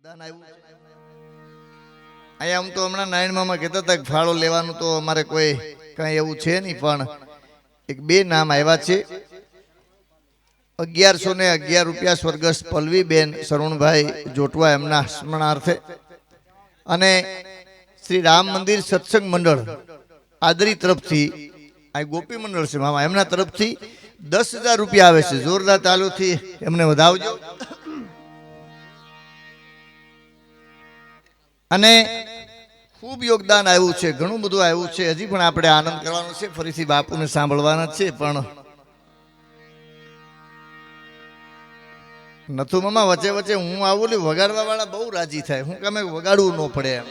યોગદાન આવ્યું અહીંયા. આમ તો હમણાં નારાયણ મામા કહેતા હતા કે ફાળો લેવાનું તો અમારે કોઈ કઈ એવું છે નહીં, પણ એક બે નામ આવ્યા છે. 1111 રૂપિયા સ્વર્ગસ્થ પલ્લવીબેન શરણભાઈ જોટવા એમના સ્મરણાર્થે, અને શ્રી રામ મંદિર સત્સંગ મંડળ આદરી તરફથી, આ ગોપી મંડળ છે મામા, એમના તરફથી 10,000 રૂપિયા આવે છે. જોરદાર તાલુથી એમને વધાવજો. અને ખૂબ યોગદાન આવ્યું છે, ઘણું બધું આવ્યું છે. હજી પણ આપણે આનંદ કરવાનો છે, ફરીથી બાપુને સાંભળવાના છે. પણ નથુ મામા વચ્ચે વચ્ચે હું આવું ને વગાડવા વાળા બહુ રાજી થાય, હું કમે વગાડવું ન પડે એમ.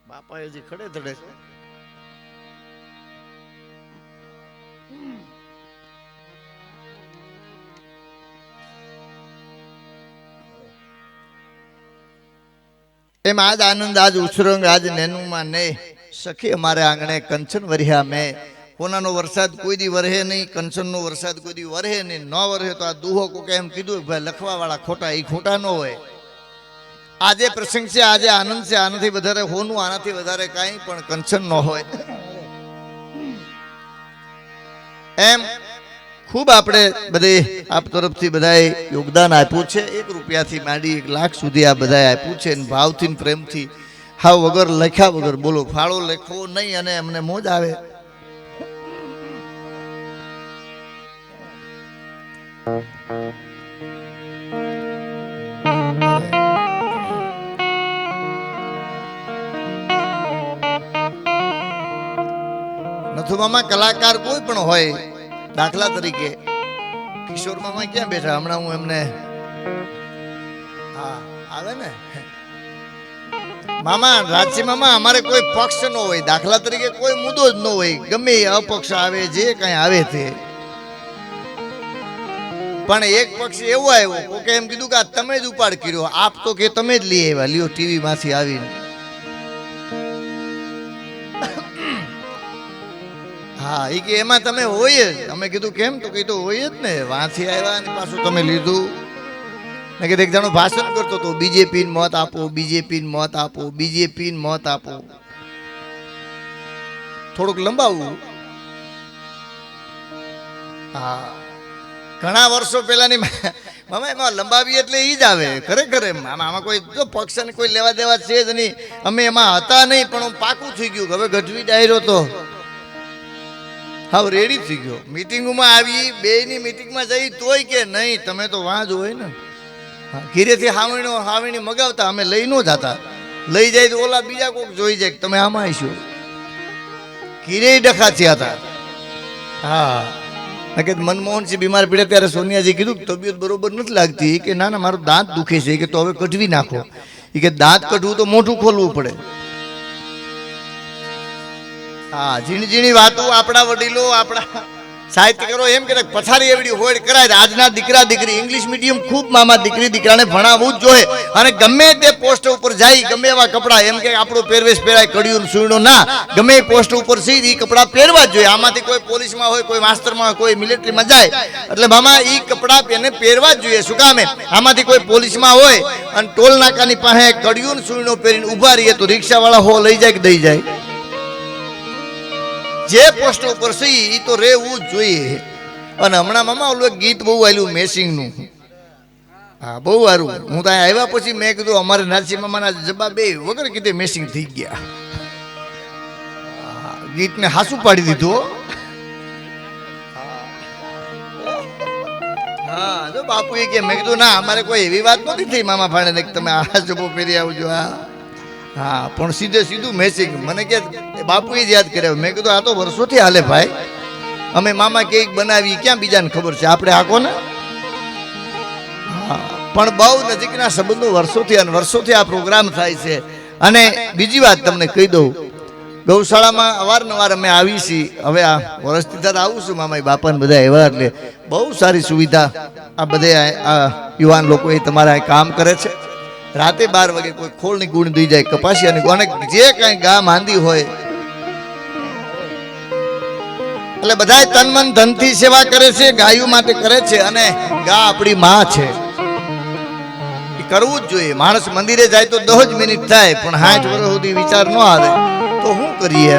બાપા હજી ખડે ધડે છે. એમ આજ આનંદ, આજ ઉછરંગ, આજ નેનુમાં ને સખી અમારે આંગણે કંચન વર્યા મેં. કોનાનો વરસાદ કોઈ દી વરહે નહીં, કંચનનો વરસાદ કોઈ દી વરહે નહીં. ન વરહે તો આ દુહો કોકે એમ કીધું ભાઈ લખવા વાળા ખોટા, એ ખોટા ન હોય. આજે પ્રસંગ છે, આજે આનંદ છે, આનાથી વધારે હોનું, આનાથી વધારે કાંઈ પણ કંચન ન હોય. એમ ખૂબ આપણે બધે આપ તરફથી બધાએ યોગદાન આપ્યું છે. 1 રૂપિયાથી માંડી 1 લાખ સુધી આ બધાએ આપ્યું છે. ભાવથી પ્રેમથી, હાવ વગર લખ્યા વગર. બોલો, ફાળો લખવો નહીં અને એમને મોજ આવે. નથુ મામા કલાકાર કોઈ પણ હોય, દાખલા તરીકે કિશોર મામા ક્યાં બેઠા હમણાં, હું એમને હા આવે ને મામા રાજસી મામા, અમારે કોઈ પક્ષ ન હોય, દાખલા તરીકે કોઈ મુદ્દો જ ન હોય, ગમે અપક્ષ આવે, જે કઈ આવે તે. પણ એક પક્ષ એવો આવ્યો, કોકે એમ કીધું કે તમે જ ઉપાડ કર્યો, આપ તો કે તમે જ લઈ આવ્યા, લ્યો ટીવી માંથી આવીને. હા, એ કે એમાં તમે હોય જ. અમે કીધું કેમ? તો કીધું હોય જ ને, વાંથી આવ્યા ને પાછું તમે લીધું. મેં કીધું એક જણો ભાષણ કરતો હતો, બીજેપી ને મત આપો, બીજેપી ને મત આપો, બીજેપી ને મત આપો. થોડુંક લંબાવવું. હા, ઘણા વર્ષો પહેલાની મામા એમાં લંબાવી એટલે ઈ જ આવે ખરેખર. આમાં કોઈ જો પક્ષ ને કોઈ લેવા દેવા છે જ નહીં. અમે એમાં હતા નહીં, પણ પાકું થઈ ગયું. હવે ગઢવી ડાયરો તો હા રેડી થઈ ગયો. મીટિંગમાં આવી, બેની મીટિંગમાં જઈ તોય કે નહીં તમે તો વાં જ હોય ને. ઘીરેથી હાવણી મગાવતા, અમે લઈ ન જતા. લઈ જાય તો ઓલા બીજા કોઈક જોઈ જાય કે તમે આમાં આવીશો. ઘીરે ડખા થયા હતા. હા, કે મનમોહનસિંહ બીમાર પડ્યા ત્યારે સોનિયાજી કીધું તબિયત બરોબર નથી લાગતી. કે ના ના મારું દાંત દુખે છે, કે તો હવે કઢવી નાખો. એ કે દાંત કઢવું તો મોઢું ખોલવું પડે. હા, ઝીણી ઝીણી વાતો આપણા વડીલો, આપણા સાહિત્યકારો એમ કે પથારી એવડી હોડ કરાય. આજના દીકરા દીકરી ઇંગ્લિશ મીડિયમ ખૂબ મામા દીકરી દીકરાને ભણાવવું જ જોઈએ. અને ગમે તે પોસ્ટ ઉપર જાય, ગમે એવા કપડા, એમ કે આપણો પહેરવેશ પહેરાય, કડિયું સુઈણું ના, ગમે પોસ્ટ ઉપર છે એ કપડા પહેરવા જ જોઈએ. આમાંથી કોઈ પોલીસમાં હોય, કોઈ માસ્ટરમાં હોય, કોઈ મિલિટરીમાં જાય, એટલે મામા એ કપડા એને પહેરવા જ જોઈએ. શું કામે? આમાંથી કોઈ પોલીસમાં હોય અને ટોલ નાકાની પાસે કડિયું સુઈણું પહેરીને ઉભા રહીએ તો રિક્ષાવાળા હો લઈ જાય કે દઈ જાય. જે પોસ્ટ ઉપર છે એ તો રહેવું જ જોઈએ. અને હમણાં મામા ઓલું ગીત બહુ આવ્યું મેસિંગનું. હા, બહુ સારું. હું ત્યાં આવ્યા પછી મેં કીધું અમારે નરસિંહ મામાના જવાબ વગર કીધે મેસિંગ થઈ ગયા. ગીતને હાસું પાડી દીધું. હા, જો બાપુ એ કે, મેં કીધું ના અમારે કોઈ એવી વાત નથી થઈ મામા ભાણે કે તમે આ જબો પહેરી આવજો. હા, પણ સીધે સીધું મેસિંગ. મને કે બાપુએ જ યાદ કર્યા. મેં કીધું આ તો વર્ષોથી હાલે ભાઈ. અમે મામા કેક બનાવી, ક્યાં બીજાને ખબર છે, આપણે આખો ને. હા, પણ બહુ નજીકના સંબંધો વર્ષોથી અને વર્ષોથી આ પ્રોગ્રામ થાય છે. અને બીજી વાત તમને કહી દઉં, ગૌશાળામાં અવારનવાર અમે આવી છીએ. હવે આ વર્ષથી થતા આવું છું મામા બાપાને બધા એવા, એટલે બહુ સારી સુવિધા આ બધે આ યુવાન લોકો એ તમારા કામ કરે છે. રાતે 12 વાગે કોઈ ખોળની ગુણ દઈ જાય, કપાસિયાની ગુણ, જે કાંઈ ગા માંદી હોય એટલે બધાય તન મન ધનથી સેવા કરે છે, ગાયો માટે કરે છે, અને ગા આપણી માં છે. એ કરવું જ જોઈએ. માણસ મંદિરે જાય તો 10 જ મિનિટ થાય, પણ 60 વર્ષ સુધી વિચાર ન આવે તો શું કરીએ?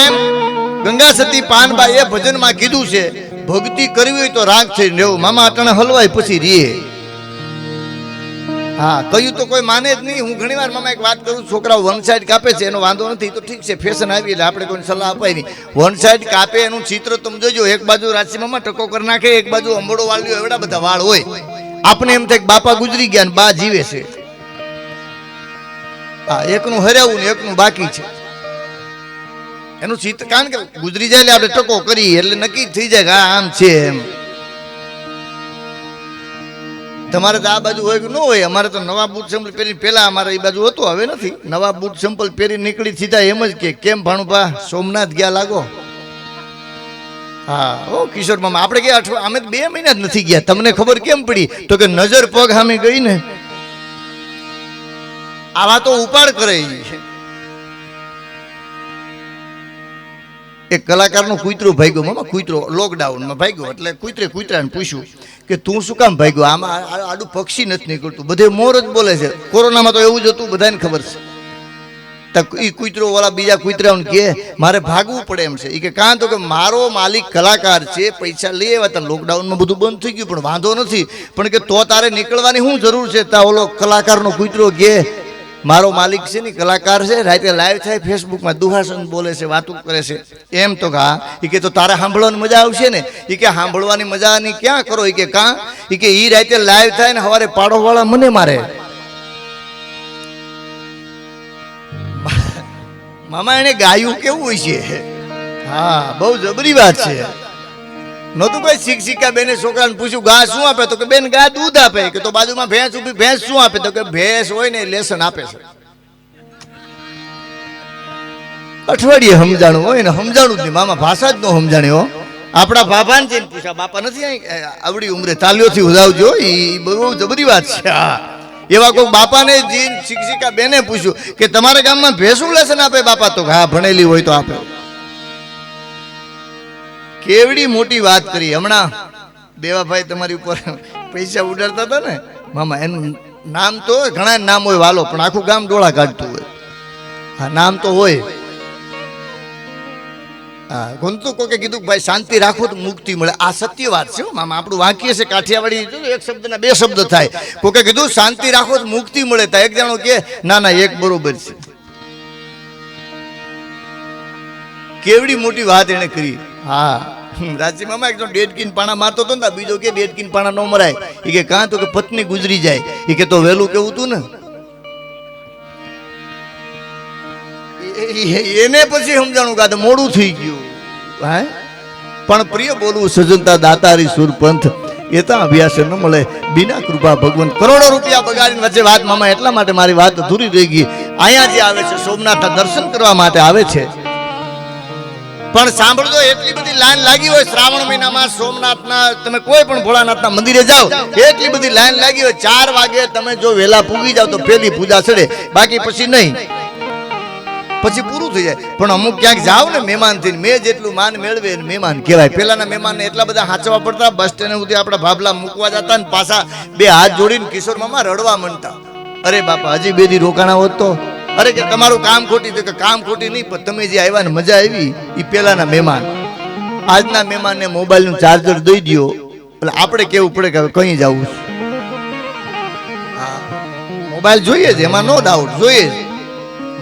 એમ ગંગા સતી પાનબાઈ એ ભજનમાં કીધું છે, ભક્તિ કરવી હોય તો રાગ થઈને રહેવું. મામા અટાણે હલવાય પછી રીએ. હા, કહ્યું તો કોઈ માને જ નહીં. હું ઘણી વાર મામા એક વાત કરું, છોકરાઓ વન સાઈડ કાપે છે એનો વાંધો નથી, તો ઠીક છે, ફેશન આવી એટલે આપણે કોઈ સલાહ અપાય નહીં. વન સાઈડ કાપે એનું ચિત્ર તમે જોજો, એક બાજુ રાશિમાં ટકો કરી નાખે, એક બાજુ અંબોડો વાળ્યો, એવડા બધા વાળ હોય. આપણે એમ થાય કે બાપા ગુજરી ગયા ને બા જીવે છે. હા, એકનું હરાવું ને એકનું બાકી છે એનું ચિત્ર. કારણ કે ગુજરી જાય એટલે આપણે ટકો કરીએ એટલે નક્કી થઈ જાય કે આમ છે એમ. તમારે તો આ બાજુ હોય કે ન હોય? અમારે તો નવા બૂટ ચંપલ પહેરી, પેલા અમારે એ બાજુ હતું, હવે નથી. નવા બૂટ ચંપલ પહેરી નીકળી સીધા એમ જ કે કેમ ભાણુભા સોમનાથ ગયા લાગો. હા, ઓ કિશોર મામા આપણે ગયા અમે 2 મહિના જ નથી ગયા. તમને ખબર કેમ પડી? તો કે નજર પગ સામે ગઈ ને. આવા તો ઉપાડ કરે. એક કલાકારનો કૂતરો ભાગ્યો મામા, કૂતરો લોકડાઉનમાં ભાગ્યો. એટલે કૂતરાને પૂછ્યું કે તું શું કામ ભાગ્યો? આમાં આડું પક્ષી નથી નીકળતું, બધે મોર જ બોલે છે. કોરોનામાં તો એવું જ હતું, બધાને ખબર છે. એ કૂતરો વાળા બીજા કૂતરાઓને કહે મારે ભાગવું પડે એમ છે. એ કે કાં? તો કે મારો માલિક કલાકાર છે, પૈસા લઈ આવ્યા હતા, લોકડાઉનમાં બધું બંધ થઈ ગયું પણ વાંધો નથી, પણ કે તો તારે નીકળવાની શું જરૂર છે? તા ઓલો કલાકારનો કૂતરો કહે મારો માલિક છે ને કલાકાર છે, રાતે લાઈવ થાય ફેસબુકમાં દુહાસન બોલે છે, વાતું કરે છે. એમ તો હા. એ કે તો તારે સાંભળવાની મજા આવશે ને? એ કે સાંભળવાની મજા ની ક્યાં કરો? એ કે કાં? એ કે ઈ રાતે લાઈવ થાય ને સવારે પાડોવાળા મને મારે. મામા એને ગાયું કેવું હોય છે? હા, બહુ જબરી વાત છે. નહોતું કોઈ શિક્ષિકા બેને છોકરાને પૂછ્યું ગા શું આપે? તો કે બેન ગા દૂધ આપે. કે તો બાજુમાં ભેંસ ઉભી, ભેંસ શું આપે? તો કે ભેંસ હોય ને લેસન આપે છે. અઠવાડિયે સમજાણું હોય ને સમજાણું જ નહીં મામા, ભાષા જ ન સમજાણી હો. આપણા બાપાને જઈને પૂછ્યા, બાપા નથી આવડી ઉંમરે તાલીઓથી ઉદાવજો, એ બહુ જબરી વાત છે. હા, એવા કોઈ બાપાને જઈને શિક્ષિકા બેને પૂછ્યું કે તમારા ગામમાં ભેંસું લેસન આપે બાપા? તો હા, ભણેલી હોય તો આપે. કેવડી મોટી વાત કરી. હમણાં દેવાભાઈ તમારી ઉપર પૈસા ઉડાડતા હતા ને મામા, એનું નામ તો ઘણા નામ હોય વાલો, પણ આખું ગામ ડોળા કાઢતું હોય. હા, નામ તો હોય. હા, ગોંતુ કોકે કીધું ભાઈ શાંતિ રાખો તો મુક્તિ મળે. આ સત્ય વાત છે મામા. આપણું વાક્ય છે કાઠિયાવાડી, એક શબ્દના 2 શબ્દ થાય. કોકે કીધું શાંતિ રાખો તો મુક્તિ મળે, તા એક જણો કે ના ના એક બરોબર છે. કેવડી મોટી વાત એને કરી. હા, રાજ્ય મામા એક ડેડકીન પાણા મારતો હતો ને, બીજો કે ડેડકીન પાણા ન મરાય. એ કે કાં? તો કે પત્ની ગુજરી જાય. એ કે તો વહેલું કેવું તું ને. એને પછી સમજાણું કે મોડું થઈ ગયું. હા, પણ પ્રિય બોલવું સજનતા દાતારી સુરપંથ એ તો અભ્યાસ ન મળે, બિના કૃપા ભગવાન. કરોડો રૂપિયા બગાડીને વચ્ચે વાત મામા, એટલા માટે મારી વાત અધૂરી રહી ગઈ. અહીંયા જે આવે છે સોમનાથના દર્શન કરવા માટે આવે છે, પણ સાંભળજો એટલી બધી લાઈન લાગી હોય શ્રાવણ મહિનામાં સોમનાથના, તમે કોઈ પણ ભોળાનાથના મંદિરે જાઓ એટલી બધી લાઈન લાગી હોય. 4 વાગે તમે જો વહેલા પૂગી જાવ તો પેલી પૂજા ચડે, બાકી પછી નહીં, પછી પૂરું થઈ જાય. પણ અમુક ક્યાંક જાવ ને મહેમાન થઈને, મેં જેટલું માન મેળવે મહેમાન કહેવાય. પેલાના મહેમાનને એટલા બધા હાંચવા પડતા, બસ સ્ટેન્ડ સુધી આપણા ભાભલા મૂકવા જતા ને પાછા 2 હાથ જોડીને કિશોર મામા રડવા માંડતા. અરે બાપા હજી 2 દી રોકાણા હોત તો. અરે કે તમારું કામ ખોટી? તો કે કામ ખોટી નહીં, પણ તમે જે આવ્યા ને મજા આવી એ પેલાના મહેમાન. આજના મહેમાનને મોબાઈલનું ચાર્જર દઈ દો એટલે આપણે કેવું પડે કે હવે કहीं જવું. હા, મોબાઈલ જોઈએ જ, એમાં નો ડાઉટ જોઈએ જ.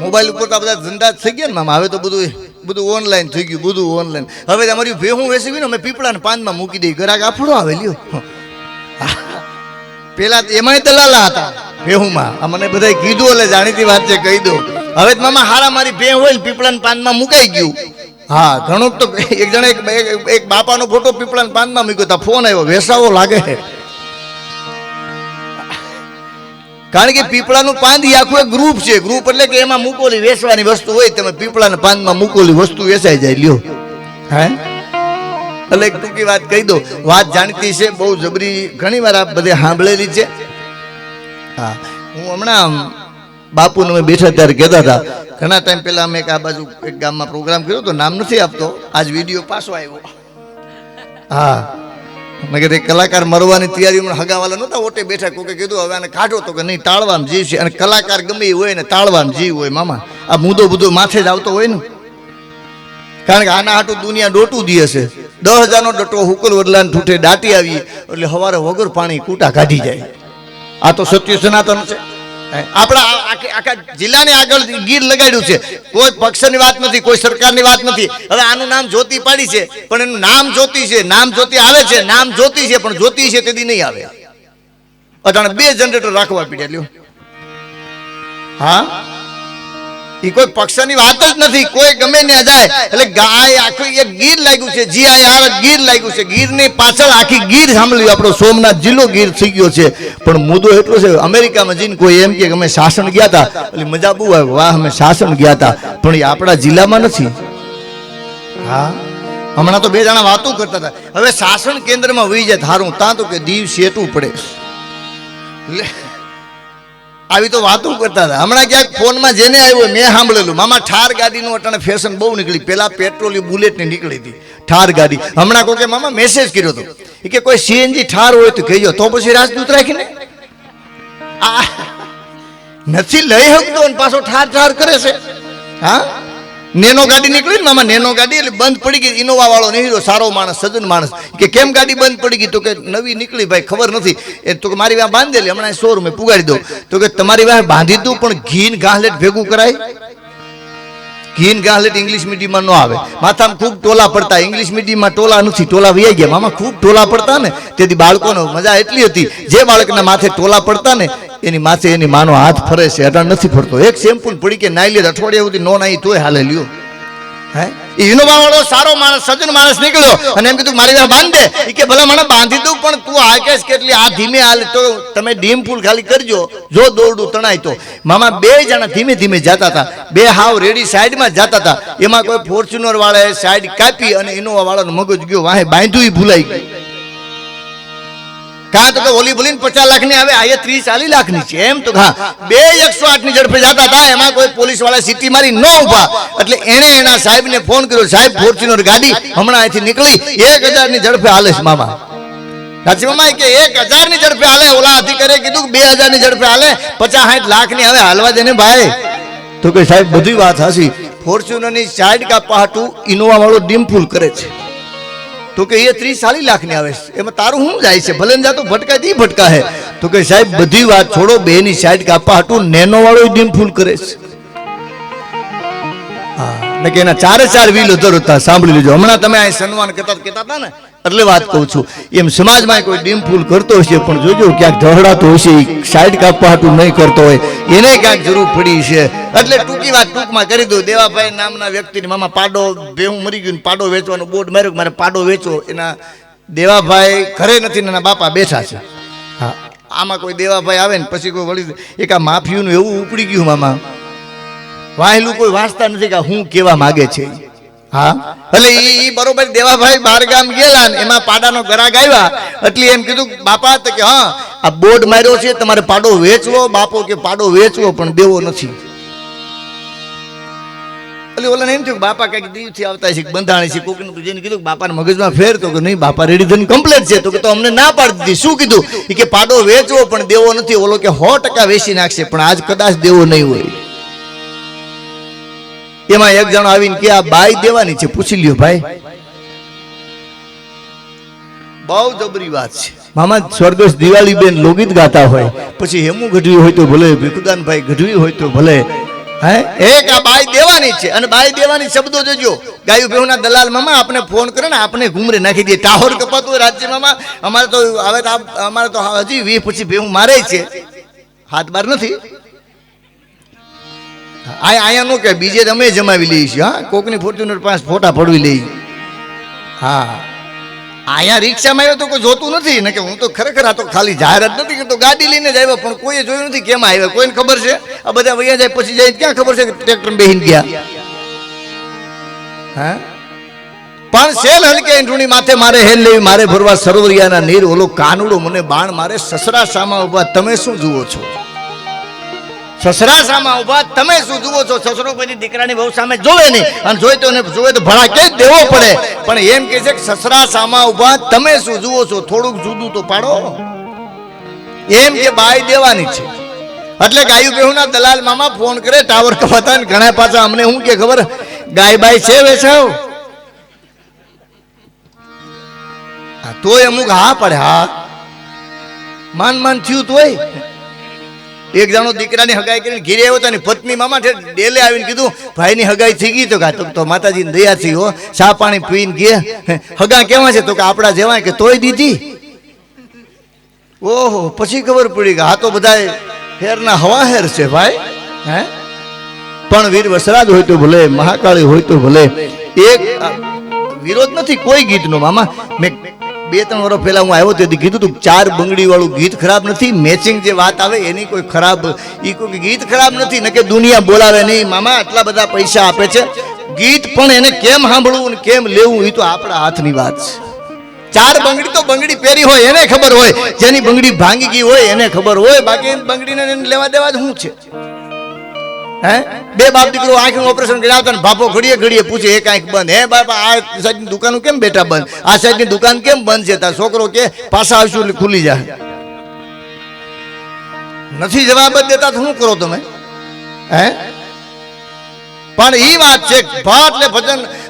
મોબાઈલ ઉપર તો બધા ધંધા થઈ ગયા ને મામા. હવે તો બધું ઓનલાઈન થઈ ગયું, બધું ઓનલાઈન. હવે અમારી ભેહું વેસવી ને અમે પીપળાના પાનમાં મૂકી દઈ, ગ્રાહક આફડો આવે લ્યો. પેલા એમાંય દલાલા હતા ભેહુમાં. મને બધા કીધું એટલે જાણીતી વાત છે, કહી દો. હવે મામા હારા મારી ભેહ હોય ને પીપળાના પાનમાં મુકાઈ ગયું. હા, ઘણું તો એક જણા એક બાપાનો ફોટો પીપળાના પાનમાં મૂક્યો, તા ફોન આવ્યો, વેસાવો લાગે. કારણ કે પીપળાનું પાન એ આખું એક ગ્રુપ છે. ગ્રુપ એટલે કે એમાં મૂકોલી વેચવાની વસ્તુ હોય, તમે પીપળાના પાનમાં મૂકોલી વસ્તુ વેચાઈ જાય લ્યો. હે, એટલે એક ટૂંકી વાત કહી દો. વાત જાણીતી છે, બહુ જબરી, ઘણી વાર આપ બધે સાંભળેલી છે. હા, હું હમણાં બાપુને અમે બેઠા ત્યારે કહેતા હતા, ઘણા ટાઈમ પહેલા અમે એક આ બાજુ એક ગામમાં પ્રોગ્રામ કર્યો તો, નામ નથી આપતો, આજ વિડીયો પાછો આવ્યો. હા, મેં કીધું કલાકાર મરવાની તૈયારીમાં હગાવાલા નહોતા, ઓટે બેઠા, કોકે કીધું હવે આને કાઢો, તો કે નહીં, ટાળવાનું જીવ છે. અને કલાકાર ગમે એ હોય ને ટાળવાનું જીવ હોય મામા. આ મુદ્દો બધો માથે જ આવતો હોય ને, કારણ કે આના હાટું દુનિયા ડોટું દી હશે. 10,000નો ડટો હુકલ વડલાને ઠૂઠે દાટી આવી એટલે હવારે વગર પાણી કૂટા કાઢી જાય. આ તો સત્ય સનાતન છે. આપણા આખા જિલ્લાને આગળ ગીર લગાડ્યું છે. કોઈ પક્ષની વાત નથી, કોઈ સરકારની વાત નથી. હવે આનું નામ જ્યોતિ પાડી છે, પણ એનું નામ જ્યોતિ છે. નામ જ્યોતિ આવે છે, નામ જ્યોતિ છે, પણ જ્યોતિ છે તેથી નહીં આવે. અટાણે 2 જનરેટર રાખવા પડ્યા. લ્યો, હા, એ કોઈ પક્ષની વાત જ નથી. કોઈ ગમે ને જાય એટલે ગાય આખું એક ગીર લાગ્યું છે. GIR ગીર લાગ્યું છે. ગીરની પાછળ આખી ગીર સાંભળ્યું. આપણો સોમનાથ જિલ્લો ગીર થઈ ગયો છે. પણ મુદ્દો એટલો છે, અમેરિકામાં જઈને કોઈ એમ કે અમે શાસન ગયા હતા, એટલે મજા બહુ આવે, વાહ અમે શાસન ગયા હતા, પણ એ આપણા જિલ્લામાં નથી. હા, હમણાં તો 2 જણા વાતો કરતા હતા, હવે શાસન કેન્દ્રમાં વહી જાય થારું, ત્યાં તો કે દીવ સેટું પડે. આવી તો વાતો કરતા હતા. હમણાં ક્યાંક ફોનમાં જેને આવ્યો મેં સાંભળેલું, મામા ઠાર ગાડીનું અટાણે ફેશન બહુ નીકળી. પેલા પેટ્રોલ બુલેટની નીકળી હતી ઠાર ગાડી. હમણાં કોઈ મામા મેસેજ કર્યો હતો કે કોઈ CNG ઠાર હોય તો કહેજો, તો પછી રાજદૂત રાખીને આ નથી લઈ શકતો અને પાછો ઠાર ઠાર કરે છે. હા, નેનો ગાડી નીકળી ને મામા, નેનો ગાડી એટલે બંધ પડી ગઈ. ઇનોવા વાળો નહીં, સારો માણસ, સજ્જન માણસ, કે કેમ ગાડી બંધ પડી ગઈ? તો કે નવી નીકળી ભાઈ, ખબર નથી. એ તો કે મારી વાહ બાંધેલી, હમણાં શોરૂમે પુગાડી દો. તો કે તમારી વાહ બાંધી દઉં, પણ ઘીન ગાહલેટ ભેગું કરાય. ઘીન ગાહલેટ ઇંગ્લિશ મીડિયમમાં ન આવે. માથામાં ખૂબ ટોલા પડતા. ઇંગ્લિશ મીડિયમમાં ટોલા નથી, ટોલા વૈયા ગયા મામા. ખૂબ ટોલા પડતા ને, તેથી બાળકોનો મજા એટલી હતી, જે બાળકના માથે ટોલા પડતા ને એની માથે એની માનો હાથ ફરે છે. અટાણ નથી ફરતો. એક શેમ્પૂ પડી કે નાઈ લે, અઠવાડિયા સુધી નો નાઈ તોય હાલે. લ્યો, હે, ઇનોવા વાળો સારો માણસ, સજ્જન માણસ નીકળ્યો અને એમ કીધું મારી વાહ બાંધ દે. એ કે ભલા મને બાંધી દઉં, પણ તું હાકેશ કેટલી આ ધીમે હાલ, તો તમે ડીમ ફૂલ ખાલી કરજો, જો દોરડું તણાય તો. મામા 2 જણા ધીમે ધીમે જતા હતા. 2 હાવ રેડી સાઈડમાં જતા હતા. એમાં કોઈ ફોર્ચ્યુનર વાળાએ સાઈડ કાપી અને ઇનોવા વાળાનો મગજ ગયો વાહે, બાંધ્યું ભૂલાઈ ગયું. કાં તો ઓલી બોલીને 50 લાખની આવે, આ 30-40 લાખની છે. એમ તો હા, 2 108ની ઝડપે જતા હતા. એમાં કોઈ પોલીસ વાળા સીટી મારી ન ઉભા, એટલે એને એના સાહેબને ફોન કર્યો, સાહેબ ફોર્ચ્યુનર ગાડી હમણાં અહીંથી નીકળી 1000ની ઝડપે હાલે છે મામા. સાચી મામા, કે 1000ની ઝડપે હાલે. ઓલા અધિકારીએ કીધું 2000ની ઝડપે હાલે, 50-60 લાખની હવે હાલવા દે ને ભાઈ. તો કે સાહેબ બધી વાત હાસી. ફોર્ચ્યુનરની સાઈડ કાપવા હાટું ઇનોવા વાળો ડીમ ફૂલ કરે છે. તો કે એ 30-40 લાખની આવે છે, એમાં તારું શું જાય છે? ભલે જાતો ભટકાય તી ભટકા હે. તો કે સાહેબ બધી વાત છોડો, 2ની સાઈડ કાપવા હાટું નેનો વાળો ડીમ ફૂલ કરે છે. હા, ને કે એના 4 વ્હીલ હતા. સાંભળી લેજો, હમણાં તમે આ સન્માન કહેતા હતા ને, એટલે વાત કહું છું. એમ સમાજમાં કોઈ ડીમ ફૂલ કરતો હશે, પણ જોજો ક્યાંક ઢહડાતો હશે, સાઈડ કાપવા હાટું નહીં કરતો હોય, એને ક્યાંક જરૂર પડી છે. એટલે ટૂંકી વાત ટૂંકમાં કરી દઉં. દેવાભાઈ નામના વ્યક્તિની મામા પાડો, ભેહું મરી ગયું, પાડો વેચવાનો બોર્ડ માર્યો, મારે પાડો વેચો. એના દેવાભાઈ ઘરે નથી, એના બાપા બેઠા છે. હા, આમાં કોઈ દેવાભાઈ આવે ને પછી કોઈ વળી એક આ માફિયુનું એવું ઉપડી ગયું મામા, વાહેલું કોઈ વાંચતા નથી કે હું કેવા માગે છે. હા, એટલે એ બરોબર દેવાભાઈ 12 ગામ ગયેલા ને એમાં પાડાનો ગરાગ આવ્યા, એટલે એમ કીધું બાપા તો કે હા આ બોર્ડ માર્યો છે, તમારે પાડો વેચવો. બાપો કે પાડો વેચવો પણ દેવો નથી. એટલે ઓલા એમ થયું બાપા કઈક દીવથી આવતા છે, બંધાણી છે, કોકને જેને કીધું બાપાના મગજમાં ફેર, તો કે નહીં બાપા રેડી ધન કમ્પ્લીટ છે. તો કે તો અમને ના પાડી દીધી. શું કીધું? કે પાડો વેચવો પણ દેવો નથી. ઓલો કે 100% વેચી નાખશે, પણ આજ કદાચ દેવો નહીં હોય. એમાં એક જણો આવીને કે આ બાઈ દેવાની છે, પૂછી લ્યો ભાઈ. બહુ જબરી વાત છે મામા. સ્વર્ગસ્થ દિવાળીબેન લોકગીત ગાતા હોય, પછી હેમુ ગઢવી હોય તો ભલે, ભીખુદાનભાઈ ગઢવી હોય તો ભલે, હે એક આ બાઈ દેવાની છે. અને બાઈ દેવાની શબ્દો જોજો. ગાયું ભેહુના દલાલ મામા આપણે ફોન કરે ને, આપણે ઘૂમરે નાખી દે. ટાહોર કપાતું હોય રાજ્ય મામા. અમારે તો હવે અમારે તો હજી 20 પછી ભેહું મારે છે, હાથ બાર નથી. અહીંયા નો કે બીજે અમે જમાવી લઈએ છીએ. હા, કોકની ફોર્ચ્યુનર પાસે ફોટા પડવી લઈ. હા, અહીંયા રિક્ષામાં આવ્યો તો કોઈ જોતું નથી ને, કે હું તો ખરેખર આ તો ખાલી જાહેરાત નથી કરતો, ગાડી લઈને જ આવ્યો, પણ કોઈએ જોયું નથી કેમ આવ્યા. કોઈને ખબર છે? આ બધા વૈયા જાય પછી જાય ક્યાં ખબર છે કે ટ્રેક્ટર બેહીને ગયા. હા, પણ સેલ હલકે ઈંઢુણી માથે મારે હેલ લેવી, મારે ભરવા સરોવરિયાના નીર. ઓલો કાનુડો મને બાણ મારે, સસરા સામા ઉભા, તમે શું જુઓ છો? સસરા સામા ઉભા, તમે શું જુઓ છો? સસરો કોઈ દીકરાની બહુ સામે જોવે નહીં, અને જોવે તો ભણા કે દેવો પડે. પણ એમ કે છે કે સસરા સામા ઉભા, તમે શું જુઓ છો? થોડુંક જુદું તો પાડો. એમ કે બાઈ દેવાની છે. એટલે ગાયું બેહુના દલાલ મામા ફોન કરે, ટાવર કપાતા ને ઘણા પાછા અમને શું કે ખબર, ગાય બાઈ છે વેચાવ, તોય અમુક હા પડે. હા માન થયું તોય. એક જણો દીકરાની હગાઈ કરીને ઘીરે આવ્યો હતો ને પત્ની મામા ડેલે આવીને કીધું ભાઈની હગાઈ થઈ ગઈ. તો માતાજીની દયાથી હો, ચા પાણી પીને ગયા. હગા કેવા છે? તો કે આપણા જેવા. કે તોય દીધી. ઓહો, પછી ખબર પડી કે આ તો બધા હેરના હવા હેર છે ભાઈ. હે પણ વીર વસરાજ હોય તો ભલે, મહાકાળી હોય તો ભલે, એક વિરોધ નથી કોઈ ગીતનો. મામા મેં 2-3 વર્ષ પહેલા હું આવ્યો તેથી કીધું તું 4 બંગડી વાળું ગીત ખરાબ નથી. મેચિંગ જે વાત આવે એની કોઈ ખરાબ, એ કોઈ ગીત ખરાબ નથી. ને કે દુનિયા બોલાવે નહીં. મામા આટલા બધા પૈસા આપે છે, ગીત પણ એને કેમ સાંભળવું ને કેમ લેવું એ તો આપણા હાથની વાત છે. 4 બંગડી તો બંગડી પહેરી હોય એને ખબર હોય, જેની બંગડી ભાંગી ગઈ હોય એને ખબર હોય. બાકી બંગડીને લેવા દેવા જ શું છે? હે 2 બાપ દીકરો આંખનું ઓપરેશન કરી આવતા ને બાપો ઘડીએ પૂછે એક આંખ બંધ. હે બાપા આ સાઈડની દુકાન કેમ બેઠા બંધ? આ સાઈડની દુકાન કેમ બંધ છે? તાર છોકરો કે પાછા આવશું એટલે ખુલી જાય. નથી જવાબ જ દેતા તો શું કરો તમે? હે પણ ઈ વાત છે, ભ એટલે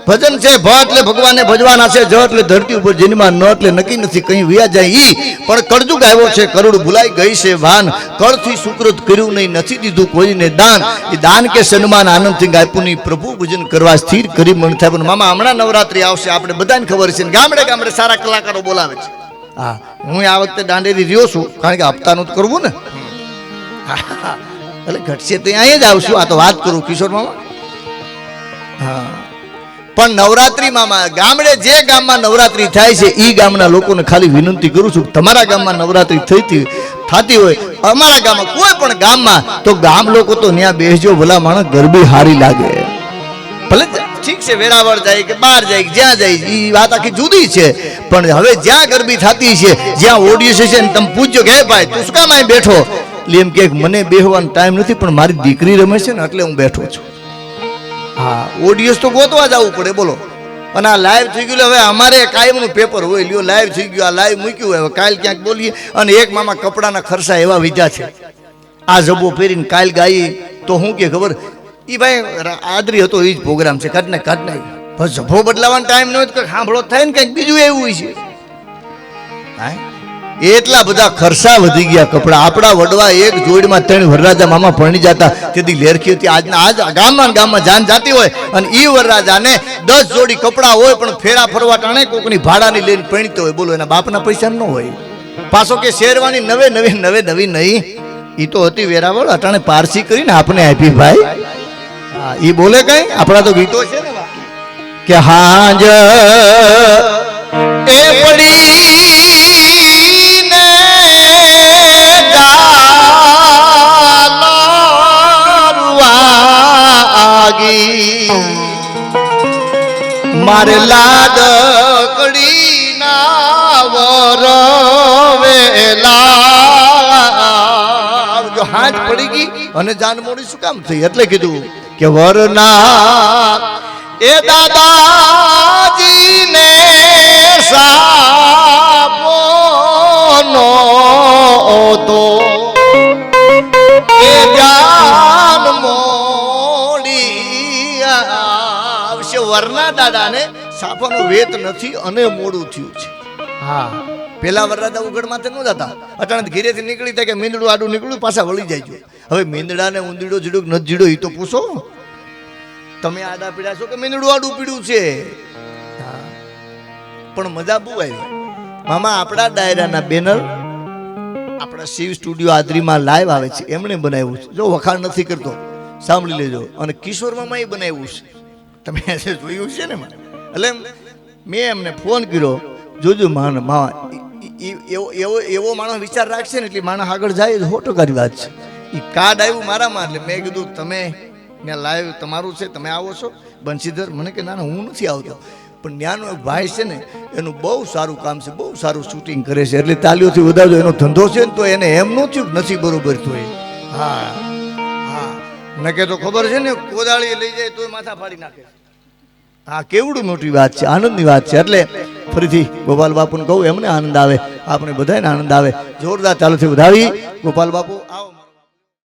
ભજન છે, ભ એટલે ભગવાનને ભજવાના છે, જ એટલે ધરતી ઉપર જન્મા, ન એટલે નક્કી નથી કઈ વ્યા જાય ઈ. પણ કળજુગ આવ્યો છે, કરોડ ભૂલાઈ ગઈ છે ભાન, કળથી સુકૃત કર્યું નહીં, નથી દીધું કોઈને દાન. એ દાન કે સન્માન આનંદથી આપ્યું નહીં, પ્રભુ ભજન કરવા સ્થિર કરી મન થાય. પણ મામા હમણાં નવરાત્રી આવશે, આપણે બધાને ખબર છે, ગામડે ગામડે સારા કલાકારો બોલાવે છે. હા હું આ વખતે દાંડેરી રહ્યો છું, કારણ કે હપ્તાનું જ કરવું ને. એટલે ઘટશે તો અહીંયા જ આવશું. આ તો વાત કરું કિશોર મામા. હા પણ નવરાત્રી મામા ગામડે જે ગામમાં નવરાત્રી થાય છે એ ગામના લોકોને ખાલી વિનંતી કરું છું, તમારા ગામમાં નવરાત્રી થતી હોય, અમારા ગામમાં કોઈ પણ ગામમાં, તો ગામ લોકો તો ત્યાં બેસજો ભલા માણસ, ગરબી હારી લાગે. ભલે ઠીક છે વેરાવળ જાય કે બહાર જાય કે જ્યાં જાય એ વાત આખી જુદી છે. પણ હવે જ્યાં ગરબી થતી છે, જ્યાં ઓડિયો છે ને, તમે પૂછજો કે હે ભાઈ તું શું કામ અહીં બેઠો? એટલે એમ કે મને બેહવાનો ટાઈમ નથી, પણ મારી દીકરી રમે છે ને એટલે હું બેઠો છું. હા ઓડિયન્સ તો ગોતવા જવું પડે બોલો. અને આ લાઈવ થઈ ગયું. હવે અમારે કાયમનું પેપર હોય, લ્યો લાઈવ થઈ ગયું, આ લાઈવ મૂક્યું હોય, હવે કાલ ક્યાંક બોલીએ. અને એક મામા કપડાના ખર્ચા એવા વિધા છે, આ જબો પહેરીને કાલ ગાઈ તો હું કે ખબર, એ ભાઈ આદરી હતો એ જ પ્રોગ્રામ છે, કાઢ નાખ. બસ જભો બદલાવાનો ટાઈમ ન હોય તો સાંભળો થાય ને કંઈક બીજું એવું હોય છે. હા એટલા બધા ખર્ચા વધી ગયા કપડા. આપણા વડવા એક જોડમાં 3 વરરાજા મામા પરણી જતા, તેથી લેરખી હતી. આજ ગામમાં જાન જાતી હોય અને ઈ વરરાજાને 10 જોડી કપડા હોય, પણ ફેરા ફરવા ટાણે કોકની ભાડાની લઈને પરણીતો હોય. બોલો એના બાપના પૈસા ન હોય. પાછો કે શેરવાની નવી નહીં. ઈ તો હતી વેરાવળ, અટાણે પારસી કરીને આપણે આપી ભાઈ. હા ઈ બોલે કઈ, આપણા તો ગીતો છે ને કે હાજ એ પડી મારે લાડકડી ના વરવેલા જો હાથ પડી ગઈ અને જાન મોડી શું કામ થઈ? એટલે કીધું કે વરના એ દાદાજી ને સાપો નો તો એ જાન વરના દાદાને સાફાનો વેત નથી અને મોડું થયું છે. હા પેલા વરરાજા ઉગડમાંથી ન જતા, અચાનક ઘીરેથી નીકળી થાય કે મીંદડું આડું નીકળ્યું પાછા વળી જાય. હવે મીંદડાને ઊંદીડો જીડું નથી જીડો એ તો પૂછો. તમે આડા પીડા છો કે મીંદડું આડું પીડ્યું છે? પણ મજા બહુ આવી મામા. આપણા ડાયરાના બેનર આપણા શિવ સ્ટુડિયો આદરીમાં લાઈવ આવે છે, એમણે બનાવ્યું છે. જો વખાણ નથી કરતો, સાંભળી લેજો. અને કિશોર મામા એ બનાવ્યું છે, તમે જોયું છે ને. એટલે મેં એમને ફોન કર્યો, જોજો મામા એવો માણસ વિચાર રાખશે ને એટલે માણસ આગળ જાય. 100% વાત છે. એ કાર્ડ આવ્યું મારામાં, એટલે મેં કીધું તમે ત્યાં લાઈવ તમારું છે, તમે આવો છો બંશીધર? મને કે ના હું નથી આવતો, પણ ત્યાંનો ભાઈ છે ને એનું બહુ સારું કામ છે, બહુ સારું શૂટિંગ કરે છે, એટલે તાલીઓથી વધારજો. એનો ધંધો છે ને તો એને એમ ન થયું નથી બરોબર તો. હા નકે તો ખબર છે ને કોદાળી લઈ જાય તોય માથા ફાડી નાખે. હા, કેવડું મોટી વાત છે, આનંદની વાત છે. એટલે ફરીથી ગોપાલ બાપુને કહું, એમને આનંદ આવે, આપણે બધાને આનંદ આવે. જોરદાર ચાલુથી વધાવી ગોપાલ બાપુ આવો.